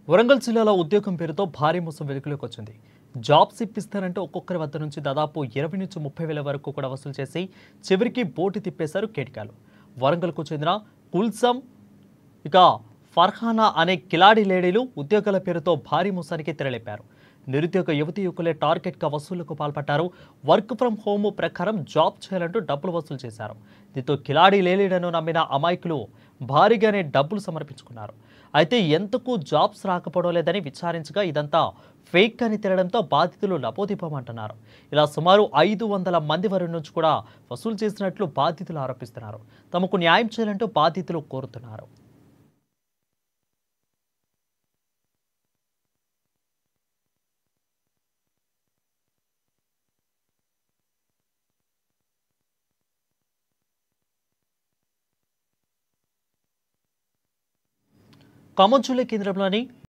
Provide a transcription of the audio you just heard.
వరంగల్ జిల్లాలో ఉద్యోగం పేరుతో భారీ మోసం వెలుగులోకి వచ్చింది. జాబ్స్ ఇప్పిస్తారంటూ ఒక్కొక్కరి వద్ద నుంచి దాదాపు 20 నుంచి 30 వేల వరకు కూడా వసూలు చేసి చివరికి బోటి తిప్పేశారు కేటికాలు. వరంగల్కు చెందిన కుల్సం ఇక ఫర్హానా అనే కిలాడి లేడీలు ఉద్యోగాల పేరుతో భారీ మోసానికి తెరలేపారు. నిరుద్యోగ యువతీ యువకులే టార్గెట్గా వసూళ్లకు పాల్పడ్డారు. వర్క్ ఫ్రం హోమ్ ప్రకారం జాబ్ చేయాలంటూ డబ్బులు వసూలు చేశారు. దీంతో కిలాడి లేడీలను నమ్మిన అమాయకులు భారీగానే డబ్బులు సమర్పించుకున్నారు. అయితే ఎంతకు జాబ్స్ రాకపోవడం లేదని విచారించగా ఇదంతా ఫేక్ అని తేలడంతో బాధితులు లబోదిబోమంటున్నారు. ఇలా సుమారు 500 మంది వరకు నుంచి కూడా వసూలు చేసినట్లు బాధితులు ఆరోపిస్తున్నారు. తమకు న్యాయం చేయాలంటూ బాధితులు కోరుతున్నారు. ఖమ్మం జిల్లా కేంద్రంలోని